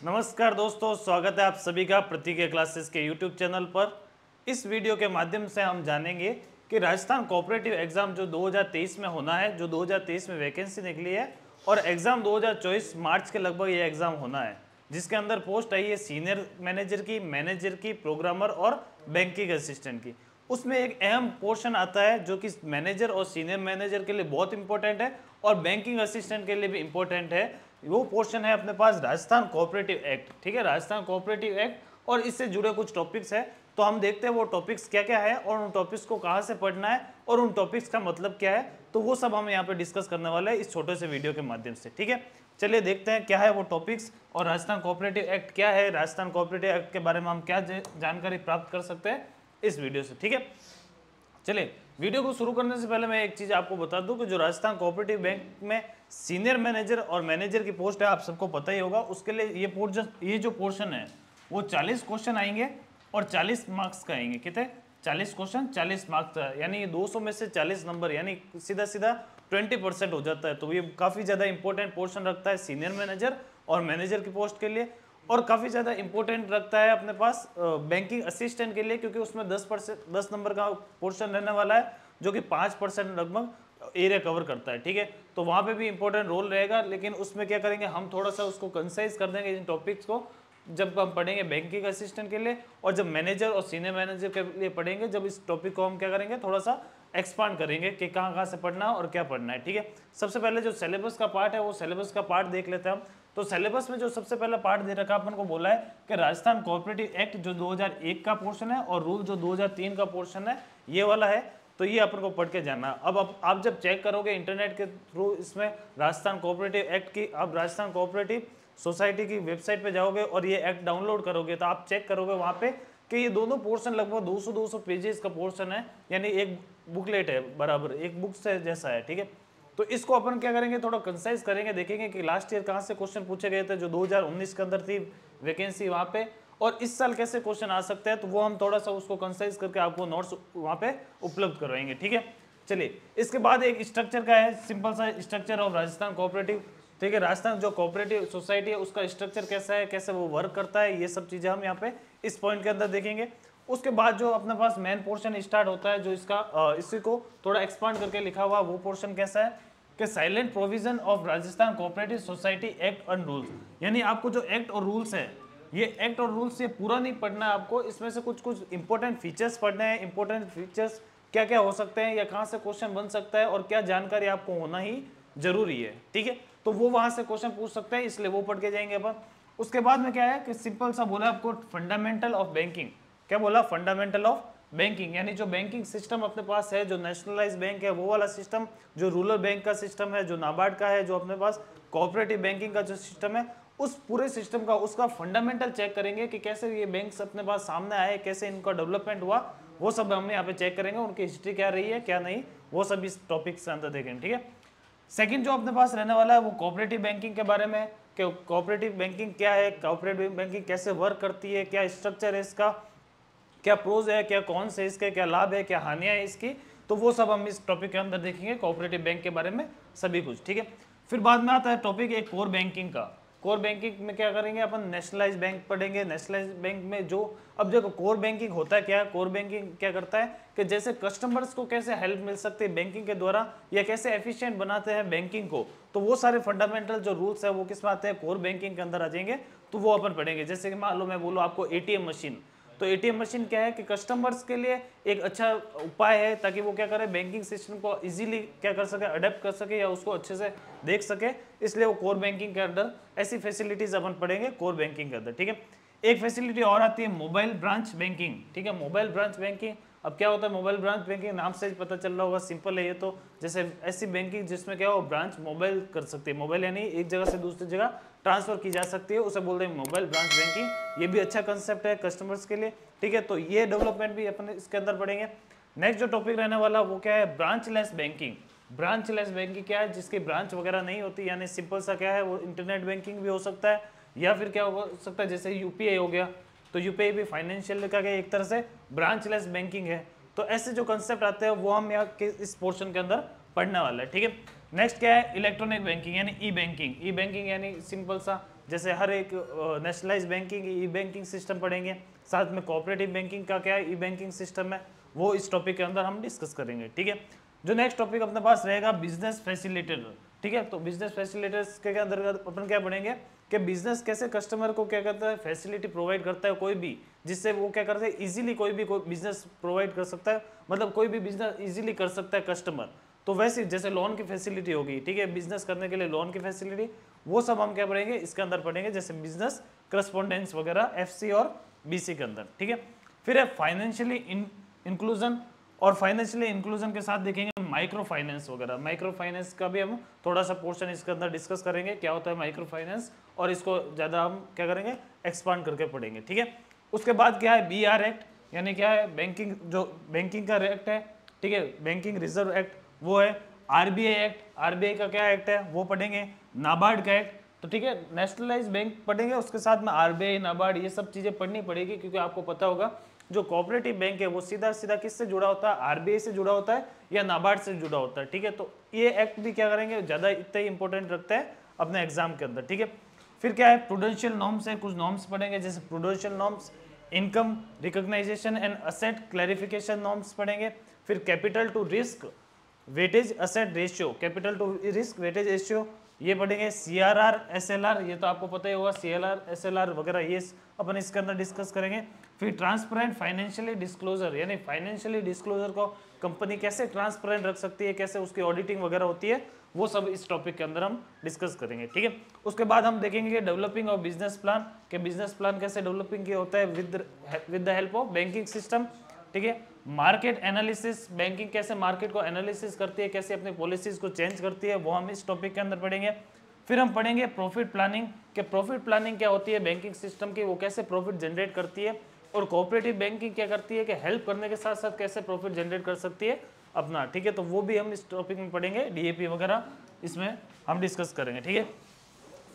नमस्कार दोस्तों, स्वागत है आप सभी का प्रतीक क्लासेस के यूट्यूब चैनल पर। इस वीडियो के माध्यम से हम जानेंगे कि राजस्थान कोऑपरेटिव एग्जाम जो 2023 में होना है, जो 2023 में वैकेंसी निकली है और एग्जाम 2024 मार्च के लगभग ये एग्जाम होना है, जिसके अंदर पोस्ट आई है सीनियर मैनेजर की, प्रोग्रामर और बैंकिंग असिस्टेंट की। उसमें एक अहम पोर्शन आता है जो कि मैनेजर और सीनियर मैनेजर के लिए बहुत इंपॉर्टेंट है और बैंकिंग असिस्टेंट के लिए भी इंपॉर्टेंट है। वो पोर्शन है अपने पास राजस्थान कोऑपरेटिव एक्ट। ठीक है, राजस्थान कोऑपरेटिव एक्ट और इससे जुड़े कुछ टॉपिक्स है। तो हम देखते हैं वो टॉपिक्स क्या क्या है और उन टॉपिक्स को कहाँ से पढ़ना है और उन टॉपिक्स का मतलब क्या है। तो वो सब हम यहाँ पे डिस्कस करने वाले हैं इस छोटे से वीडियो के माध्यम से। ठीक है, चलिए देखते हैं क्या है वो टॉपिक्स और राजस्थान कोऑपरेटिव एक्ट क्या है, राजस्थान कोऑपरेटिव एक्ट के बारे में हम क्या जानकारी प्राप्त कर सकते हैं इस वीडियो से। ठीक है, चलिए वीडियो को शुरू करने से पहले मैं एक चीज आपको बता दूं कि जो राजस्थान कोऑपरेटिव बैंक में सीनियर मैनेजर और मैनेजर की पोस्ट है, आप सबको पता ही होगा। उसके लिए ये जो पोर्शन है वो 40 क्वेश्चन आएंगे और 40 मार्क्स का आएंगे। कितने? 40 क्वेश्चन 40 मार्क्स का, यानी 200 में से 40 नंबर, यानी सीधा सीधा 20% हो जाता है। तो ये काफी ज्यादा इंपॉर्टेंट पोर्शन रखता है सीनियर मैनेजर और मैनेजर की पोस्ट के लिए, और काफ़ी ज़्यादा इंपॉर्टेंट रखता है अपने पास बैंकिंग असिस्टेंट के लिए, क्योंकि उसमें 10 नंबर का पोर्शन रहने वाला है जो कि 5% लगभग एरिया कवर करता है। ठीक है, तो वहाँ पे भी इंपॉर्टेंट रोल रहेगा, लेकिन उसमें क्या करेंगे हम थोड़ा सा उसको कंसाइज कर देंगे इन टॉपिक्स को जब हम पढ़ेंगे बैंकिंग असिस्टेंट के लिए, और जब मैनेजर और सीनियर मैनेजर के लिए पढ़ेंगे जब इस टॉपिक को हम क्या करेंगे थोड़ा सा एक्सपांड करेंगे कि कहाँ कहाँ से पढ़ना है और क्या पढ़ना है। ठीक है, सबसे पहले जो सिलेबस का पार्ट है वो सिलेबस का पार्ट देख लेते हैं हम। तो सिलेबस में जो सबसे पहला पार्ट दे रखा अपन को बोला है कि राजस्थान कोऑपरेटिव एक्ट जो 2001 का पोर्शन है और रूल जो 2003 का पोर्शन है, ये वाला है। तो ये अपन को पढ़ के जाना है। अब आप जब चेक करोगे इंटरनेट के थ्रू इसमें राजस्थान कोऑपरेटिव एक्ट की, आप राजस्थान कोऑपरेटिव सोसाइटी की वेबसाइट पे जाओगे और ये एक्ट डाउनलोड करोगे तो आप चेक करोगे वहाँ पे कि ये दोनों पोर्शन लगभग 200 पेजेस का पोर्शन है, यानी एक बुकलेट है, बराबर एक बुक से जैसा है। ठीक है, तो इसको अपन क्या करेंगे थोड़ा कंसाइज करेंगे, देखेंगे कि लास्ट ईयर कहाँ से क्वेश्चन पूछे गए थे जो 2019 के अंदर थी वैकेंसी वहाँ पे, और इस साल कैसे क्वेश्चन आ सकते हैं। तो वो हम थोड़ा सा उसको कंसाइज करके आपको नोट्स वहाँ पे उपलब्ध करवाएंगे। ठीक है, चलिए इसके बाद एक स्ट्रक्चर का है, सिंपल सा स्ट्रक्चर ऑफ राजस्थान कोऑपरेटिव। ठीक है, राजस्थान जो कोऑपरेटिव सोसाइटी है उसका स्ट्रक्चर कैसा है, कैसे वो वर्क करता है, ये सब चीज़ें हम यहाँ पे इस पॉइंट के अंदर देखेंगे। उसके बाद जो अपने पास मेन पोर्शन स्टार्ट होता है, जो इसका इसी को थोड़ा एक्सपांड करके लिखा हुआ वो पोर्शन कैसा है कि silent provision of Rajasthan cooperative society act and rules. यानी आपको जो एक्ट और रूल्स है, ये एक्ट और रूल्स ये पूरा नहीं पढ़ना है आपको, इसमें से कुछ कुछ इंपॉर्टेंट फीचर्स पढ़ने हैं। इंपॉर्टेंट फीचर्स क्या क्या हो सकते हैं या कहाँ से क्वेश्चन बन सकता है और क्या जानकारी आपको होना ही जरूरी है। ठीक है, तो वो वहां से क्वेश्चन पूछ सकते हैं, इसलिए वो पढ़ के जाएंगे अपन। उसके बाद में क्या है कि सिंपल सा बोला आपको फंडामेंटल ऑफ बैंकिंग। क्या बोला? फंडामेंटल ऑफ बैंकिंग, यानी जो बैंकिंग सिस्टम अपने पास है, जो नेशनलाइज बैंक है वो वाला सिस्टम, जो रूरल बैंक का सिस्टम है, जो नाबार्ड का है, जो अपने पास कोऑपरेटिव बैंकिंग का जो सिस्टम है, उस पूरे सिस्टम का उसका फंडामेंटल चेक करेंगे कि कैसे ये बैंक्स अपने पास सामने आए, कैसे इनका डेवलपमेंट हुआ, वो सब हम यहाँ पे चेक करेंगे। उनकी हिस्ट्री क्या रही है क्या नहीं, वो सब इस टॉपिक से अंदर देखेंगे। ठीक है, सेकंड जो अपने पास रहने वाला है वो कोऑपरेटिव बैंकिंग के बारे में, कि कोऑपरेटिव बैंकिंग क्या है, कोऑपरेटिव बैंकिंग कैसे वर्क करती है, क्या स्ट्रक्चर है इसका, क्या प्रोज है, क्या कौन से इसके, क्या लाभ है, क्या हानियां है इसकी। तो वो सब हम इस टॉपिक के अंदर देखेंगे, कोऑपरेटिव बैंक के बारे में सभी कुछ। ठीक है, फिर बाद में आता है टॉपिक एक कोर बैंकिंग का। कोर बैंकिंग में क्या करेंगे अपन, नेशनलाइज बैंक पढ़ेंगे। नेशनलाइज बैंक में जो अब देखो कोर बैंकिंग होता है क्या, कोर बैंकिंग क्या करता है कि जैसे कस्टमर्स को कैसे हेल्प मिल सकती है बैंकिंग के द्वारा, या कैसे एफिशिएंट बनाते हैं बैंकिंग को, तो वो सारे फंडामेंटल जो रूल्स है वो किस में आते हैं, कोर बैंकिंग के अंदर आ जाएंगे। तो वो अपन पढ़ेंगे। जैसे कि मान लो मैं बोलूँ आपको एटीएम मशीन, तो एटीएम मशीन क्या है कि कस्टमर्स के लिए एक अच्छा उपाय है ताकि वो क्या करे, बैंकिंग सिस्टम को इजीली क्या कर सके, अडेप्ट कर सके या उसको अच्छे से देख सके, इसलिए वो कोर बैंकिंग के अंदर ऐसी फैसिलिटीज अपन पढ़ेंगे कोर बैंकिंग के अंदर। ठीक है, एक फैसिलिटी और आती है मोबाइल ब्रांच बैंकिंग। ठीक है, मोबाइल ब्रांच बैंकिंग अब क्या होता है, मोबाइल ब्रांच बैंकिंग नाम से ही पता चल रहा होगा, सिंपल है ये तो। जैसे ऐसी बैंकिंग जिसमें क्या हो, ब्रांच मोबाइल कर सकती है, मोबाइल यानी एक जगह से दूसरी जगह ट्रांसफर की जा सकती है, उसे बोलते हैं मोबाइल ब्रांच बैंकिंग। ये भी अच्छा कंसेप्ट है कस्टमर्स के लिए। ठीक है, तो ये डेवलपमेंट भी अपन इसके अंदर पढ़ेंगे। नेक्स्ट जो टॉपिक रहने वाला वो क्या है, ब्रांचलेस बैंकिंग। ब्रांचलेस बैंकिंग क्या है, जिसकी ब्रांच वगैरह नहीं होती, यानी सिंपल सा क्या है वो इंटरनेट बैंकिंग भी हो सकता है, या फिर क्या हो सकता है जैसे यूपीआई हो गया, तो यूपीआई भी फाइनेंशियल का एक तरह से ब्रांचलेस बैंकिंग है। तो ऐसे जो कंसेप्ट आते हैं वो हम यहाँ के इस पोर्शन के अंदर पढ़ने वाला है। ठीक है, नेक्स्ट क्या है, इलेक्ट्रॉनिक बैंकिंग यानी ई बैंकिंग। ई बैंकिंग यानी सिंपल सा, जैसे हर एक नेशनलाइज बैंकिंग ई बैंकिंग सिस्टम पढ़ेंगे, साथ में कोऑपरेटिव बैंकिंग का क्या है ई बैंकिंग सिस्टम है, वो इस टॉपिक के अंदर हम डिस्कस करेंगे। ठीक है, जो नेक्स्ट टॉपिक अपने पास रहेगा बिजनेस फैसिलिटेटर। ठीक है, तो बिजनेस फैसिलिटेटर्स के अंतर्गत अपन क्या पढ़ेंगे कि बिजनेस कैसे कस्टमर को क्या करता है, फैसिलिटी प्रोवाइड करता है कोई भी, जिससे वो क्या करते हैं इजीली कोई भी बिजनेस प्रोवाइड कर सकता है, मतलब कोई भी बिजनेस इजीली कर सकता है कस्टमर। तो वैसे जैसे लोन की फैसिलिटी होगी, ठीक है, बिजनेस करने के लिए लोन की फैसिलिटी, वो सब हम क्या पढ़ेंगे इसके अंदर पढ़ेंगे, जैसे बिजनेस करस्पॉन्डेंस वगैरह एफसी और बीसी के अंदर। ठीक है, फिर है फाइनेंशियली इंक्लूजन, और फाइनेंशियली इंक्लूजन के साथ देखेंगे माइक्रो फाइनेंस वगैरह। माइक्रो फाइनेंस का भी हम थोड़ा सा पोर्शन इसके अंदर डिस्कस करेंगे, क्या होता है माइक्रो फाइनेंस, और इसको ज़्यादा हम क्या करेंगे एक्सपांड करके पढ़ेंगे। ठीक है, उसके बाद क्या है BR एक्ट, यानी क्या है बैंकिंग, जो बैंकिंग का एक्ट है, ठीक है, बैंकिंग रिजर्व एक्ट वो है। RBI एक्ट, RBI का क्या एक्ट है वो पढ़ेंगे। नाबार्ड का एक्ट, तो ठीक है नेशनलाइज बैंक पढ़ेंगे, उसके साथ में RBI नाबार्ड ये सब चीज़ें पढ़नी पड़ेगी, क्योंकि आपको पता होगा जो कोऑपरेटिव बैंक है वो सीधा सीधा किससे जुड़ा होता है, RBI से जुड़ा होता है या नाबार्ड से जुड़ा होता है। ठीक है, तो ये एक्ट भी क्या करेंगे ज़्यादा इतना ही इंपॉर्टेंट रखते हैं अपने एग्जाम के अंदर। ठीक है, फिर क्या है प्रूडेंशियल नॉर्म्स है, कुछ नॉर्म्स पढ़ेंगे, जैसे prudential norms, income recognisation and asset clarification norms पढ़ेंगे। फिर capital to risk weightage asset ratio, capital to risk weightage ratio ये पढ़ेंगे। CRR SLR ये तो आपको पता ही होगा, CLR SLR वगैरह ये अपन इसके अंदर डिस्कस करेंगे। फिर ट्रांसपेरेंट फाइनेंशियली डिस्क्लोजर, यानी फाइनेंशियली डिस्क्लोजर को कंपनी कैसे ट्रांसपेरेंट रख सकती है, कैसे उसकी ऑडिटिंग वगैरह होती है, वो सब इस टॉपिक के अंदर हम डिस्कस करेंगे। ठीक है, उसके बाद हम देखेंगे कि डेवलपिंग ऑफ बिजनेस प्लान, के बिजनेस प्लान कैसे डेवलपिंग किया होता है with the help of banking system. ठीक है, मार्केट एनालिसिस, बैंकिंग कैसे मार्केट को एनालिसिस करती है, कैसे अपनी पॉलिसीज को चेंज करती है, वो हम इस टॉपिक के अंदर पढ़ेंगे। फिर हम पढ़ेंगे प्रॉफिट प्लानिंग, कि प्रॉफिट प्लानिंग क्या होती है बैंकिंग सिस्टम की, वो कैसे प्रॉफिट जनरेट करती है, और कोऑपरेटिव बैंकिंग क्या करती है कि हेल्प करने के साथ साथ कैसे प्रॉफिट जनरेट कर सकती है अपना। ठीक है, तो वो भी हम इस टॉपिक में पढ़ेंगे, DAP वगैरह इसमें हम डिस्कस करेंगे। ठीक है,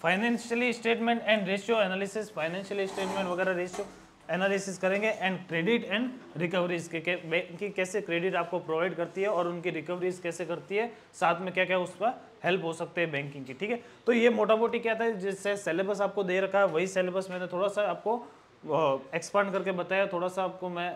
financially statement and ratio analysis, financially statement वगैरह रेशियो एनालिसिस करेंगे। एंड क्रेडिट एंड रिकवरीज के बैंक कैसे क्रेडिट आपको प्रोवाइड करती है और उनकी रिकवरीज कैसे करती है, साथ में क्या क्या उसका हेल्प हो सकते हैं बैंकिंग की। ठीक है, तो ये मोटा मोटी क्या था, जिससे सिलेबस आपको दे रखा है वही सिलेबस मैंने थोड़ा सा आपको एक्सपांड करके बताया, थोड़ा सा आपको मैं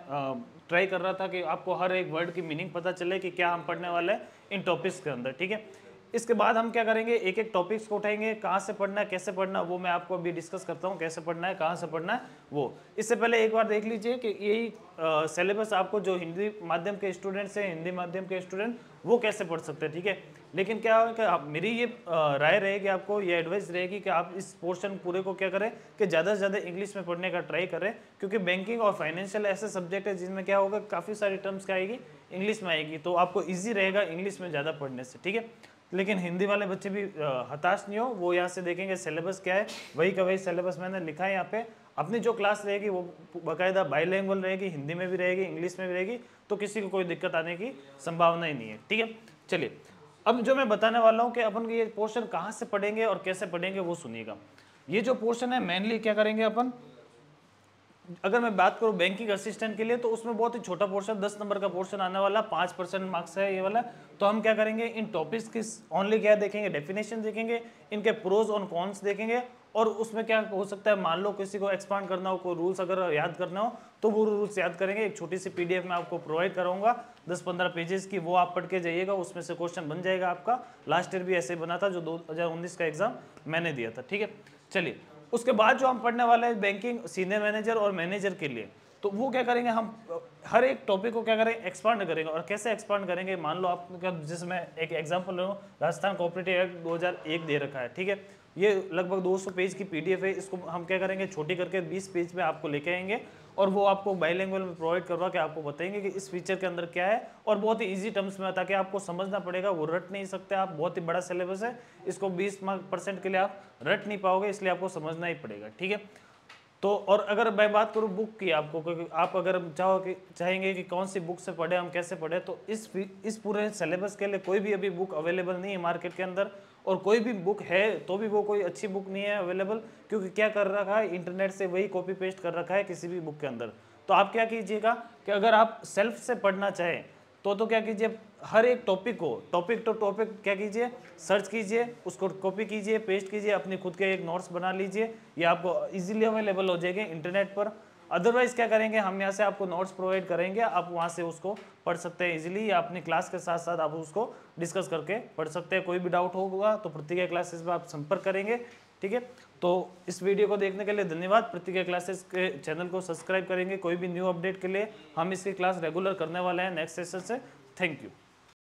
ट्राई कर रहा था कि आपको हर एक वर्ड की मीनिंग पता चले कि क्या हम पढ़ने वाले हैं इन टॉपिक्स के अंदर। ठीक है, इसके बाद हम क्या करेंगे एक एक टॉपिक्स को उठाएंगे, कहाँ से पढ़ना है कैसे पढ़ना है वो मैं आपको अभी डिस्कस करता हूँ, कैसे पढ़ना है कहाँ से पढ़ना है वो। इससे पहले एक बार देख लीजिए कि यही सिलेबस आपको जो हिंदी माध्यम के स्टूडेंट्स हैं, हिंदी माध्यम के स्टूडेंट वो कैसे पढ़ सकते हैं। ठीक है, लेकिन क्या है कि मेरी ये राय रहेगी, आपको ये एडवाइस रहेगी कि आप इस पोर्शन पूरे को क्या करें कि ज़्यादा से ज़्यादा इंग्लिश में पढ़ने का ट्राई करें, क्योंकि बैंकिंग और फाइनेंशियल ऐसे सब्जेक्ट है जिसमें क्या होगा काफ़ी सारी टर्म्स क्या आएगी इंग्लिश में आएगी, तो आपको ईजी रहेगा इंग्लिश में ज़्यादा पढ़ने से। ठीक है, लेकिन हिंदी वाले बच्चे भी हताश नहीं हो, वो यहाँ से देखेंगे सिलेबस क्या है, वही का वही सिलेबस मैंने लिखा है यहाँ पे। अपनी जो क्लास रहेगी वो बाकायदा बाईलैंग्वेज रहेगी, हिंदी में भी रहेगी इंग्लिश में भी रहेगी, तो किसी को कोई दिक्कत आने की संभावना ही नहीं है। ठीक है, चलिए अब जो मैं बताने वाला हूँ कि अपन ये पोर्शन कहाँ से पढ़ेंगे और कैसे पढ़ेंगे वो सुनिएगा। ये जो पोर्शन है मेनली क्या करेंगे अपन, अगर मैं बात करूं बैंकिंग असिस्टेंट के लिए तो उसमें बहुत ही छोटा पोर्शन 10 नंबर का पोर्शन आने वाला, 5% मार्क्स है ये वाला। तो हम क्या करेंगे इन टॉपिक्स की ओनली क्या देखेंगे, डेफिनेशन देखेंगे, इनके प्रोज और कॉन्स देखेंगे, और उसमें क्या हो सकता है मान लो किसी को एक्सपांड करना हो, कोई रूल्स अगर याद करना हो तो वो रूल्स याद करेंगे। एक छोटी सी PDF में आपको प्रोवाइड कराऊंगा 10-15 पेजेस की, वो आप पढ़ के जाइएगा, उसमें से क्वेश्चन बन जाएगा आपका। लास्ट ईयर भी ऐसे ही बना था जो 2019 का एग्जाम मैंने दिया था। ठीक है, चलिए उसके बाद जो हम पढ़ने वाले हैं बैंकिंग सीनियर मैनेजर और मैनेजर के लिए, तो वो क्या करेंगे हम हर एक टॉपिक को क्या करेंगे एक्सपांड करेंगे। और कैसे एक्सपांड करेंगे, मान लो आप जैसे मैं एक एग्जांपल ले रहा हूँ, राजस्थान कोऑपरेटिव एक्ट 2001 दे रखा है। ठीक है, ये लगभग 200 पेज की PDF है, इसको हम क्या करेंगे छोटी करके 20 पेज में आपको लेके आएंगे, और वो आपको बाईलैंग्वेज में प्रोवाइड करवा के आपको बताएंगे कि इस फीचर के अंदर क्या है, और बहुत ही इजी टर्म्स में, ताकि आपको समझना पड़ेगा, वो रट नहीं सकते आप, बहुत ही बड़ा सिलेबस है, इसको 20% के लिए आप रट नहीं पाओगे, इसलिए आपको समझना ही पड़ेगा। ठीक है, तो और अगर मैं बात करूँ बुक की आपको, क्योंकि आप अगर चाहेंगे कि कौन सी बुक से पढ़े हम कैसे पढ़े, तो इस पूरे सिलेबस के लिए कोई भी अभी बुक अवेलेबल नहीं है मार्केट के अंदर, और कोई भी बुक है तो भी वो कोई अच्छी बुक नहीं है अवेलेबल, क्योंकि क्या कर रखा है इंटरनेट से वही कॉपी पेस्ट कर रखा है किसी भी बुक के अंदर। तो आप क्या कीजिएगा कि अगर आप सेल्फ से पढ़ना चाहें तो क्या कीजिए, हर एक टॉपिक को टॉपिक टू टॉपिक क्या कीजिए, सर्च कीजिए, उसको कॉपी कीजिए, पेस्ट कीजिए, अपने खुद के एक नोट्स बना लीजिए, ये आपको इजीली अवेलेबल हो जाएंगे इंटरनेट पर। अदरवाइज क्या करेंगे, हम यहाँ से आपको नोट्स प्रोवाइड करेंगे, आप वहाँ से उसको पढ़ सकते हैं इजीली, या अपनी क्लास के साथ साथ आप उसको डिस्कस करके पढ़ सकते हैं। कोई भी डाउट होगा तो प्रतिज्ञा क्लासेस में आप संपर्क करेंगे, ठीक है। तो इस वीडियो को देखने के लिए धन्यवाद। प्रतिज्ञा क्लासेस के चैनल को सब्सक्राइब करेंगे, कोई भी न्यू अपडेट के लिए हम इसकी क्लास रेगुलर करने वाले हैं नेक्स्ट सेशन से। Thank you.